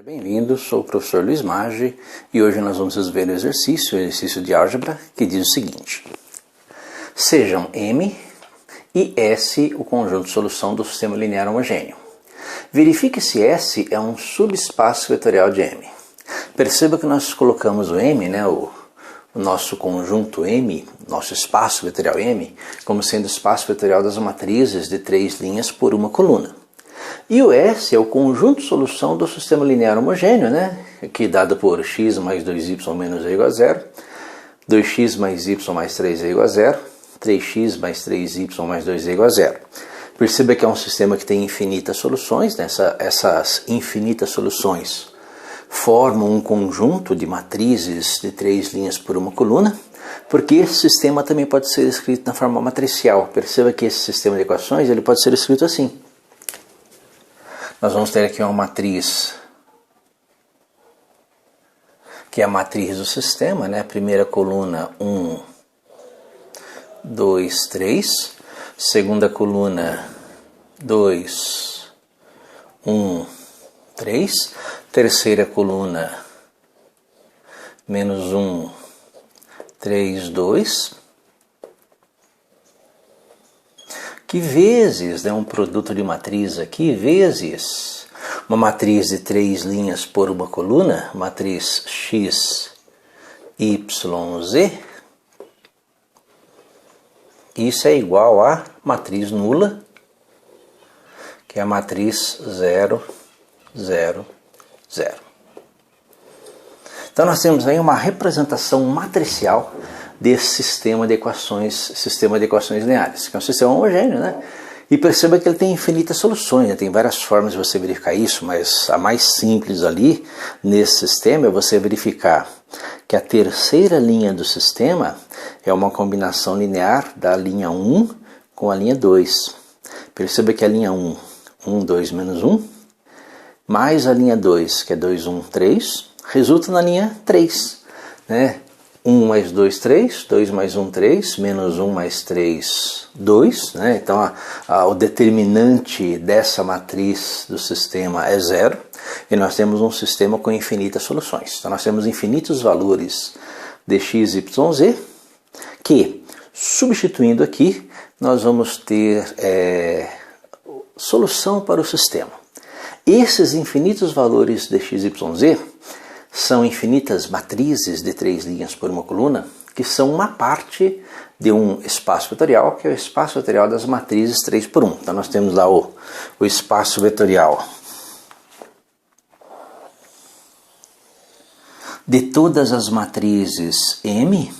Seja bem-vindo, sou o professor Luiz Maggi e hoje nós vamos resolver o exercício de álgebra que diz o seguinte: sejam M e S o conjunto de solução do sistema linear homogêneo. Verifique se S é um subespaço vetorial de M. Perceba que nós colocamos o M, o nosso conjunto M, nosso espaço vetorial M, como sendo o espaço vetorial das matrizes de 3 linhas por uma coluna. E o S é o conjunto de solução do sistema linear homogêneo, aqui dado por x mais 2y menos é igual a 0, 2x mais y mais 3 é igual a 0, 3x mais 3y mais 2 é igual a 0. Perceba que é um sistema que tem infinitas soluções, essas infinitas soluções formam um conjunto de matrizes de 3 linhas por uma coluna, porque esse sistema também pode ser escrito na forma matricial. Perceba que esse sistema de equações ele pode ser escrito assim. Nós vamos ter aqui uma matriz, que é a matriz do sistema, Primeira coluna 1, 2, 3. Segunda coluna 2, 1, 3. Terceira coluna menos 1, 3, 2. Que vezes, um produto de matriz aqui, vezes uma matriz de 3 linhas por uma coluna, matriz x, y, z, isso é igual a matriz nula, que é a matriz 0, 0, 0. Então nós temos aí uma representação matricial desse sistema de equações lineares, que é um sistema homogêneo, E perceba que ele tem infinitas soluções, tem várias formas de você verificar isso, mas a mais simples ali, nesse sistema, é você verificar que a terceira linha do sistema é uma combinação linear da linha 1 com a linha 2. Perceba que a linha 1, 1, 2, menos 1, mais a linha 2, que é 2, 1, 3, resulta na linha 3, 1 mais 2, 3, 2 mais 1, 3, menos 1 mais 3, 2. Então, o determinante dessa matriz do sistema é 0. E nós temos um sistema com infinitas soluções. Então, nós temos infinitos valores de x, y, z, que, substituindo aqui, nós vamos ter solução para o sistema. Esses infinitos valores de x, y, z são infinitas matrizes de 3 linhas por uma coluna, que são uma parte de um espaço vetorial, que é o espaço vetorial das matrizes 3 por 1. Então nós temos lá o espaço vetorial de todas as matrizes M,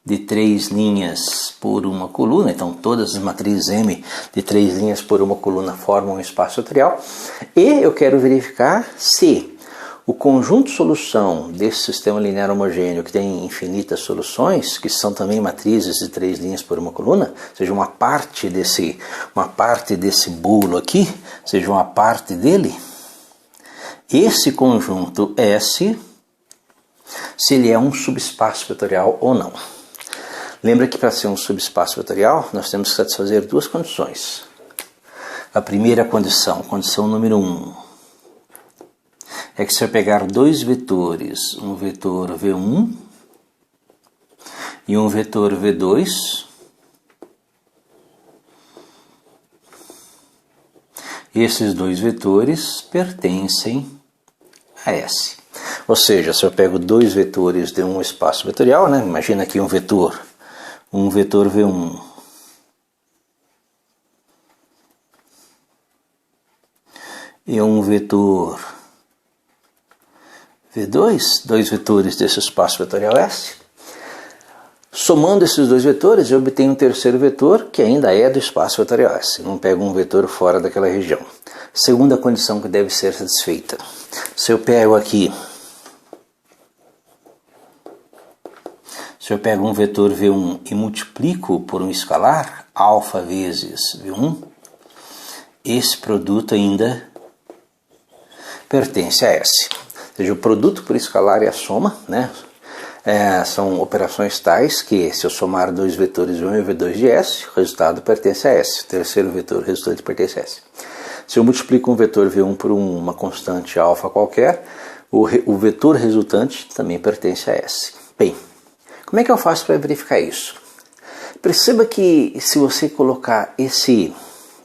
de 3 linhas por uma coluna. Então todas as matrizes M de 3 linhas por uma coluna formam um espaço vetorial. E eu quero verificar se o conjunto de solução desse sistema linear homogêneo, que tem infinitas soluções, que são também matrizes de 3 linhas por uma coluna, ou seja, uma parte desse bolo aqui, seja uma parte dele, esse conjunto S, se ele é um subespaço vetorial ou não. Lembra que para ser um subespaço vetorial, nós temos que satisfazer 2 condições. A primeira condição número 1, é que se eu pegar 2 vetores, um vetor V1 e um vetor V2, esses 2 vetores pertencem a S. Ou seja, se eu pego 2 vetores de um espaço vetorial, imagina aqui um vetor V1 e um vetor V2, 2 vetores desse espaço vetorial S. Somando esses 2 vetores, eu obtenho um terceiro vetor que ainda é do espaço vetorial S. Não pego um vetor fora daquela região. Segunda condição que deve ser satisfeita. Se eu pego um vetor V1 e multiplico por um escalar, alfa vezes V1, esse produto ainda pertence a S. Ou seja, o produto por escalar é a soma, são operações tais que, se eu somar 2 vetores V1 e V2 de S, o resultado pertence a S. O terceiro vetor resultante pertence a S. Se eu multiplico um vetor V1 por uma constante alfa qualquer, o vetor resultante também pertence a S. Bem, como é que eu faço para verificar isso? Perceba que se você colocar esse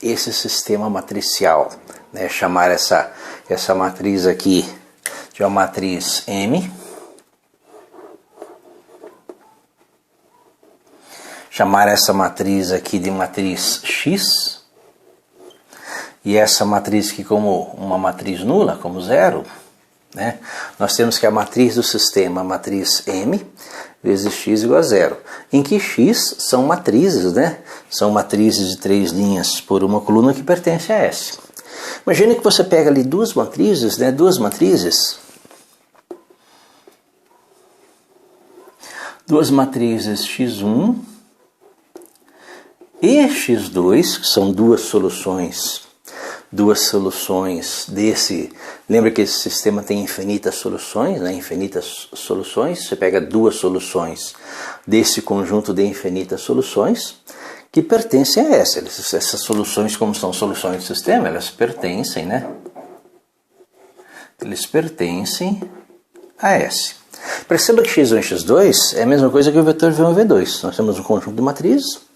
sistema matricial, né, chamar essa matriz aqui de uma matriz M, chamar essa matriz aqui de matriz X, e essa matriz aqui como uma matriz nula, como zero, né? Nós temos que a matriz do sistema, a matriz M, vezes x igual a zero, em que x são matrizes, né? São matrizes de 3 linhas por uma coluna que pertence a S. Imagine que você pega ali duas matrizes, né? Duas matrizes x1 e x2, que são duas soluções desse. Lembra que esse sistema tem infinitas soluções, né? Infinitas soluções. Você pega duas soluções desse conjunto de infinitas soluções que pertencem a S. Essas soluções, como são soluções do sistema, elas pertencem, né? Eles pertencem a S. Perceba que x1 e x2 é a mesma coisa que o vetor V1 e V2. Nós temos um conjunto de matrizes.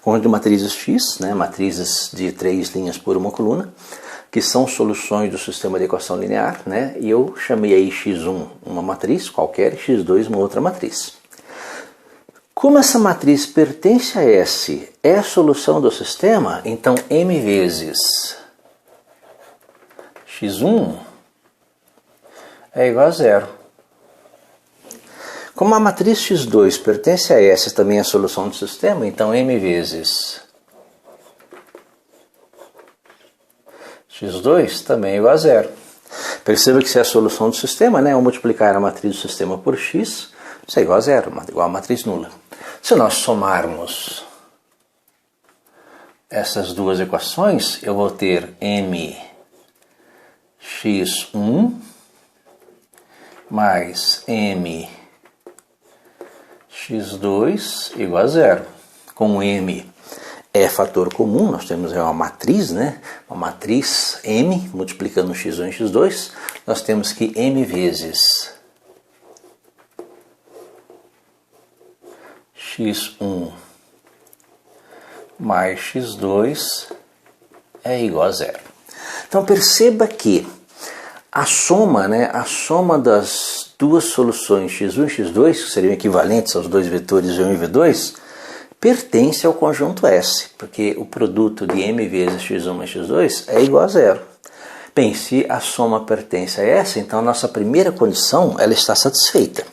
Conjunto de matrizes X, né, matrizes de 3 linhas por uma coluna, que são soluções do sistema de equação linear, né, e eu chamei aí x1 uma matriz qualquer e x2 uma outra matriz. Como essa matriz pertence a S, é a solução do sistema, então m vezes x1 é igual a zero. Como a matriz x2 pertence a S, também é a solução do sistema, então m vezes x2 também é igual a zero. Perceba que se é a solução do sistema, né, ao multiplicar a matriz do sistema por x, isso é igual a zero, igual a matriz nula. Se nós somarmos essas duas equações, eu vou ter m x1 mais m x2 igual a zero. Como m é fator comum, nós temos uma matriz, né? Uma matriz m multiplicando x1 e x2, nós temos que m vezes x1 mais x2 é igual a zero. Então perceba que a soma, né, a soma das duas soluções x1 e x2, que seriam equivalentes aos dois vetores V1 e V2, pertence ao conjunto S, porque o produto de m vezes x1 mais x2 é igual a zero. Bem, se a soma pertence a S, então a nossa primeira condição ela está satisfeita.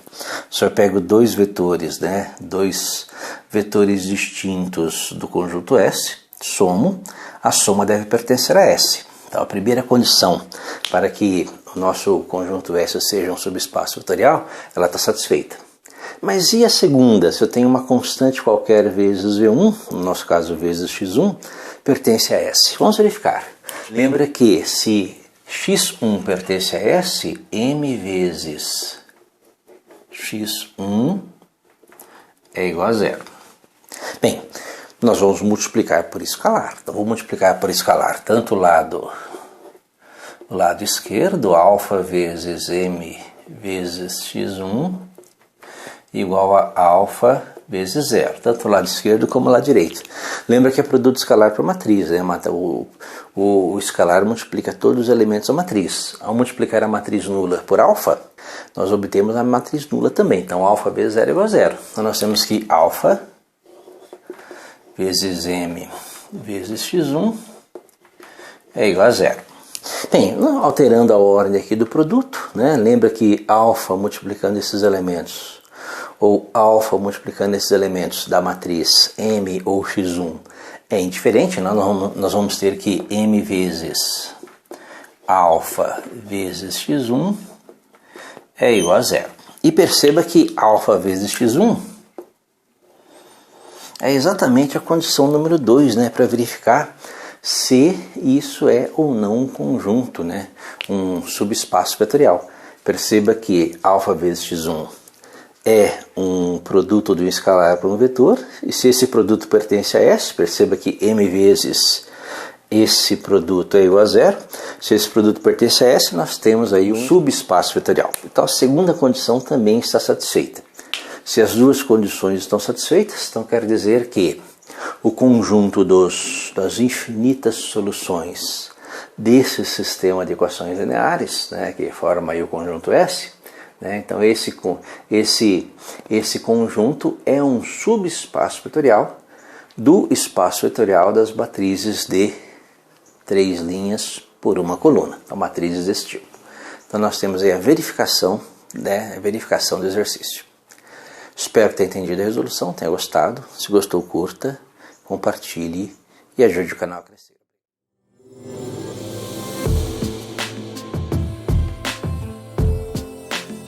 Se eu pego dois vetores, né, dois vetores distintos do conjunto S, somo, a soma deve pertencer a S. Então, a primeira condição para que o nosso conjunto S seja um subespaço vetorial, ela está satisfeita. Mas e a segunda? Se eu tenho uma constante qualquer vezes V1, no nosso caso vezes x1, pertence a S. Vamos verificar. Lembra que se x1 pertence a S, m vezes x1 é igual a zero. Bem, nós vamos multiplicar por escalar. Então, vou multiplicar por escalar tanto o lado esquerdo, alfa vezes m vezes x1 igual a alfa vezes zero, tanto o lado esquerdo como o lado direito. Lembra que é produto escalar por matriz, né? O escalar multiplica todos os elementos da matriz. Ao multiplicar a matriz nula por alfa, nós obtemos a matriz nula também. Então, alfa vezes zero é igual a zero. Então, nós temos que alfa vezes m vezes x1 é igual a zero. Bem, alterando a ordem aqui do produto, né? Lembra que alfa multiplicando esses elementos, ou alfa multiplicando esses elementos da matriz m ou x1 é indiferente, nós vamos ter que m vezes alfa vezes x1 é igual a zero. E perceba que alfa vezes x1 é exatamente a condição número 2, né, para verificar se isso é ou não um conjunto, né, um subespaço vetorial. Perceba que alfa vezes x1 é um produto de um escalar por um vetor, e se esse produto pertence a S, perceba que m vezes esse produto é igual a zero. Se esse produto pertence a S, nós temos aí um subespaço vetorial. Então a segunda condição também está satisfeita. Se as duas condições estão satisfeitas, então quer dizer que o conjunto das infinitas soluções desse sistema de equações lineares, né, que forma aí o conjunto S, né, então esse conjunto é um subespaço vetorial do espaço vetorial das matrizes de 3 linhas por uma coluna, então, matrizes desse tipo. Então nós temos aí a verificação, né, a verificação do exercício. Espero que tenha entendido a resolução, tenha gostado. Se gostou, curta, compartilhe e ajude o canal a crescer.